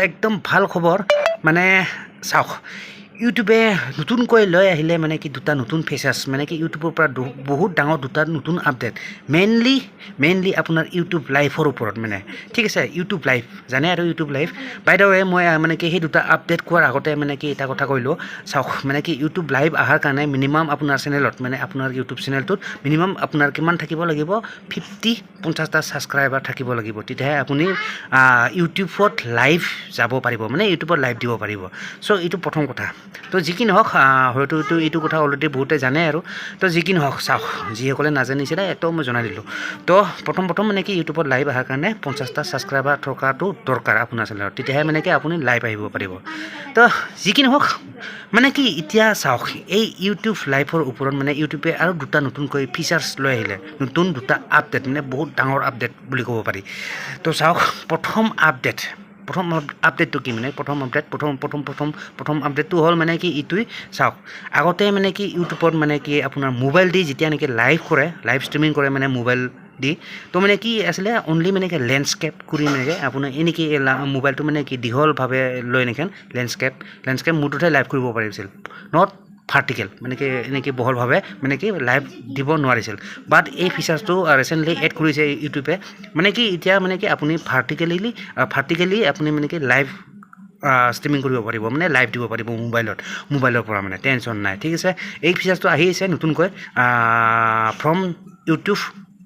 একদম ভাল খবৰ মানে চাওক ইউটিউবে নতুনকৈ লৈ আহিলে মানে কি দুটা নতুন ফিচাৰ্ছ মানে কি ইউটিউবৰ পৰা বহুত ডাঙৰ দুটা নতুন আপডেট মেইনলি আপোনাৰ ইউটিউব লাইভৰ ওপৰত মানে ঠিক আছে ইউটিউব লাইভ জানে আৰু YouTube live by the way মই মানে কি সেই দুটা আপডেট কোৱাৰ আগতে মানে কি এটা কথা কৈলোঁ চাওক মানে কি ইউটিউব লাইভ অহাৰ কাৰণে মিনিমাম আপোনাৰ চেনেলত মানে আপোনাৰ ইউটিউব চেনেলটোত মিনিমাম আপোনাৰ কিমান থাকিব লাগিব 50-50টা ছাবস্ক্ৰাইবাৰ থাকিব লাগিব তেতিয়াহে আপুনি ইউটিউবত লাইভ যাব পাৰিব মানে ইউটিউবত লাইভ দিব পাৰিব চ' এইটো প্ৰথম কথা তো যি কি নহওক হয়তো এইটো কথা অলৰেডি বহুতে জানে আৰু তো যি কি নহওক চাওক যিসকলে নাজানিছিলে এটো মই জনাই দিলোঁ তো প্ৰথম মানে কি ইউটিউবত লাইভ অহাৰ কাৰণে 50টা ছাবস্ক্ৰাইবাৰ থকাটো দৰকাৰ আপোনাৰ চেনেলত তেতিয়াহে মানে কি আপুনি লাইভ আহিব পাৰিব তো যি কি নহওক মানে কি এতিয়া চাওক এই ইউটিউব লাইভৰ ওপৰত মানে ইউটিউবে আৰু দুটা নতুনকৈ ফিচাৰ্ছ লৈ আহিলে নতুন দুটা আপডেট মানে বহুত ডাঙৰ আপডেট বুলি ক'ব পাৰি তো চাওক প্ৰথম আপডেটটো কি মানে প্ৰথম আপডেটটো হ'ল মানে কি ইটোই চাওক আগতে মানে কি ইউটিউবত মানে কি আপোনাৰ মোবাইল দি যেতিয়া নেকি লাইভ ষ্ট্ৰিমিং কৰে মানে মোবাইল দি তো মানে কি আছিলে অনলি মানে কি লেণ্ডস্কেপ কৰি মানে আপোনাৰ এনেকৈ মোবাইলটো মানে কি দীঘলভাৱে লৈ এনেকৈ লেণ্ডস্কেপ মোডতহে লাইভ কৰিব পাৰিছিল নট ভাৰ্টিকেল মানে কি এনেকৈ বহলভাৱে মানে কি লাইভ দিব নোৱাৰিছিল বাট এই ফিচাৰ্ছটো ৰিচেণ্টলি এড কৰিছে ইউটিউবে মানে কি এতিয়া মানে কি আপুনি ভাৰ্টিকেলি আপুনি মানে কি লাইভ ষ্ট্ৰিমিং কৰিব পাৰিব মানে লাইভ দিব পাৰিব মোবাইলৰ পৰা মানে টেনশ্যন নাই ঠিক আছে এই ফিচাৰ্ছটো আহি আছে নতুনকৈ ফ্ৰম ইউটিউব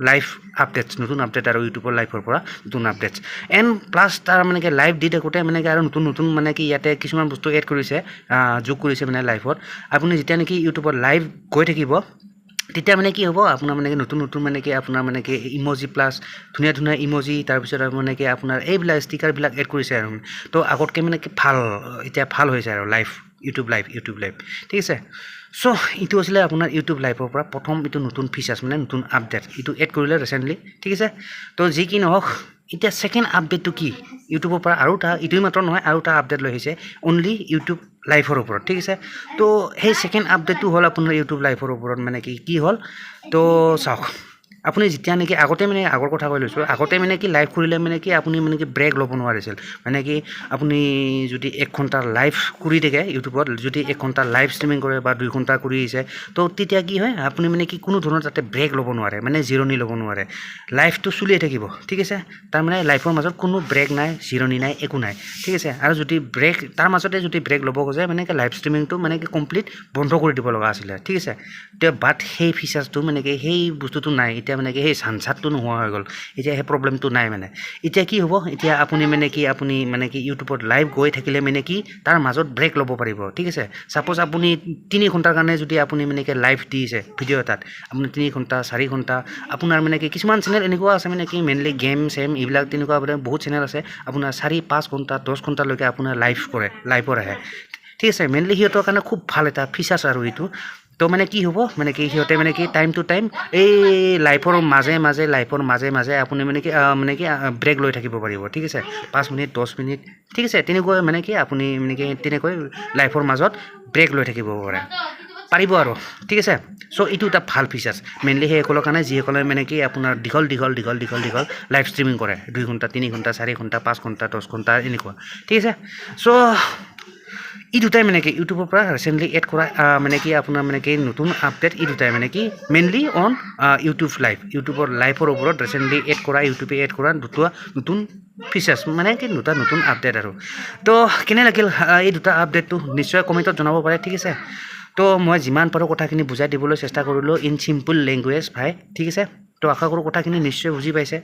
লাইভ আপডেটছ নতুন আপডেট আৰু ইউটিউবৰ লাইভৰ পৰা নতুন আপডেটছ এণ্ড প্লাছ তাৰ মানে কি লাইভ দি থাকোঁতে মানে কি আৰু নতুন মানে কি ইয়াতে কিছুমান বস্তু এড কৰিছে যোগ কৰিছে মানে লাইভত আপুনি যেতিয়া নেকি ইউটিউবত লাইভ গৈ থাকিব তেতিয়া মানে কি হ'ব আপোনাৰ মানে কি নতুন মানে কি আপোনাৰ মানে কি ইম'জি প্লাছ ধুনীয়া ইম'জি তাৰপিছত আৰু মানে কি আপোনাৰ এইবিলাক ষ্টিকাৰবিলাক এড কৰিছে আৰু তো আগতকৈ মানে কি এতিয়া ভাল হৈছে আৰু ইউটিউব লাইভ ঠিক আছে চ' এইটো আছিলে আপোনাৰ ইউটিউব লাইভৰ পৰা প্ৰথম এইটো নতুন ফিচাৰ্ছ মানে নতুন আপডেট এইটো এড কৰিলে ৰিচেণ্টলি ঠিক আছে তো যি কি নহওক এতিয়া ছেকেণ্ড আপডেটটো কি ইউটিউবৰ পৰা আৰু এটা ইটোৱে মাত্ৰ নহয় আৰু এটা আপডেট লৈ আহিছে অনলি ইউটিউব লাইভৰ ওপৰত ঠিক আছে তো সেই ছেকেণ্ড আপডেটটো হ'ল আপোনাৰ ইউটিউব লাইভৰ ওপৰত মানে কি হ'ল তো চাওক আপুনি যেতিয়া নেকি আগৰ কথা কৈ লৈছোঁ আগতে মানে কি লাইভ কৰিলে মানে কি আপুনি মানে কি ব্ৰেক ল'ব নোৱাৰিছিল মানে কি আপুনি যদি 1 ঘণ্টা লাইভ কৰি থাকে ইউটিউবত যদি 1 ঘণ্টা লাইভ ষ্ট্ৰিমিং কৰে বা 2 ঘণ্টা কৰি আহিছে তো তেতিয়া কি হয় আপুনি মানে কি কোনো ধৰণৰ তাতে ব্ৰেক ল'ব নোৱাৰে মানে জিৰণি ল'ব নোৱাৰে লাইভটো চলিয়ে থাকিব ঠিক আছে তাৰমানে লাইফৰ মাজত কোনো ব্ৰেক নাই জিৰণি নাই একো নাই ঠিক আছে আৰু যদি তাৰ মাজতে যদি ব্ৰেক ল'ব খোজে মানে কি লাইভ ষ্ট্ৰিমিংটো মানে কি কমপ্লিট বন্ধ কৰি দিব লগা আছিলে ঠিক আছে বাট সেই ফিচাৰ্ছটো মানে কি সেই বস্তুটো নাই এতিয়া মানে কি সেই চানচাতটো নোহোৱা হৈ গ'ল এতিয়া সেই প্ৰব্লেমটো নাই মানে এতিয়া কি হ'ব এতিয়া আপুনি মানে কি ইউটিউবত লাইভ গৈ থাকিলে মানে কি তাৰ মাজত ব্ৰেক ল'ব পাৰিব ঠিক আছে ছাপ'জ আপুনি 3 ঘণ্টাৰ কাৰণে যদি আপুনি মানে কি লাইভ দিছে ভিডিঅ' এটাত আপুনি 3 ঘণ্টা 4 ঘণ্টা আপোনাৰ মানে কি কিছুমান চেনেল এনেকুৱা আছে মানে কি মেইনলি গেম চেম এইবিলাক তেনেকুৱা বহুত চেনেল আছে আপোনাৰ 4-5 ঘণ্টা 10 ঘণ্টালৈকে আপোনাৰ লাইভৰ আহে ঠিক আছে মেইনলি সিহঁতৰ কাৰণে খুব ভাল এটা ফিচাৰ্ছ আৰু এইটো তো মানে কি হ'ব মানে কি সিহঁতে মানে কি টাইম টু টাইম এই লাইফৰ মাজে আপুনি মানে কি ব্ৰেক লৈ থাকিব পাৰিব ঠিক আছে 5 মিনিট 10 মিনিট ঠিক আছে তেনেকৈ মানে কি আপুনি মানে কি তেনেকৈ লাইফৰ মাজত ব্ৰেক লৈ থাকিব পাৰিব আৰু ঠিক আছে চ' এইটো এটা ভাল ফিচাৰ্ছ মেইনলি সেইসকলৰ কাৰণে যিসকলে মানে কি আপোনাৰ দীঘল লাইভ ষ্ট্ৰিমিং কৰে 2 ঘণ্টা 3 ঘণ্টা 4 ঘণ্টা 5 ঘণ্টা 10 ঘণ্টা এনেকুৱা ঠিক আছে চ' এই দুটাই মানে কি ইউটিউবৰ পৰা ৰিচেণ্টলি এড কৰা মানে কি আপোনাৰ মানে কি নতুন আপডেট এই দুটাই মানে কি মেইনলি অন ইউটিউবৰ লাইভৰ ওপৰত ৰিচেণ্টলি ইউটিউবে এড কৰা দুটা নতুন ফিচাৰ্ছ মানে কি দুটা নতুন আপডেট আৰু তো কেনে লাগিল এই দুটা আপডেটটো নিশ্চয় কমেণ্টত জনাব পাৰে ঠিক আছে তো মই যিমান পাৰোঁ কথাখিনি বুজাই দিবলৈ চেষ্টা কৰিলোঁ ইন চিম্পল লেংগুৱেজ ভাই ঠিক আছে তো আশা কৰোঁ কথাখিনি নিশ্চয় বুজি পাইছে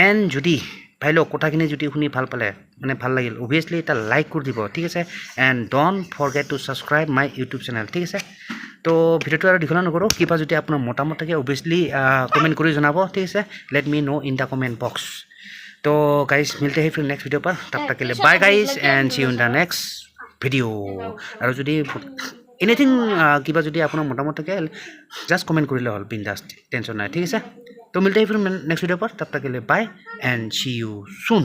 এণ্ড যদি ভাই লওক কথাখিনি যদি শুনি ভাল পালে মানে ভাল লাগিল অভিয়াছলি এটা লাইক কৰি দিব ঠিক আছে and don't forget two subscribe my YouTube channel ঠিক আছে তো ভিডিঅ'টো আৰু দীঘল নকৰোঁ কিবা যদি আপোনাৰ মতামত থাকে অভিয়াছলি কমেণ্ট কৰি জনাব ঠিক আছে let me no in the comment box तो गाइस मिलते हैं फिर नेक्स्ट वीडियो पर तब तक के लिए bye guys and see you in the next video और যদি এনিথিং কিবা যদি আপোনাৰ মতামত থাকে জাষ্ট কমেণ্ট কৰিলে হ'ল বিন্দাছ টেনশ্যন নাই ঠিক আছে तो मिलते हैं फिर नेक्स्ट वीडियो पर तब तक के लिए bye and see you soon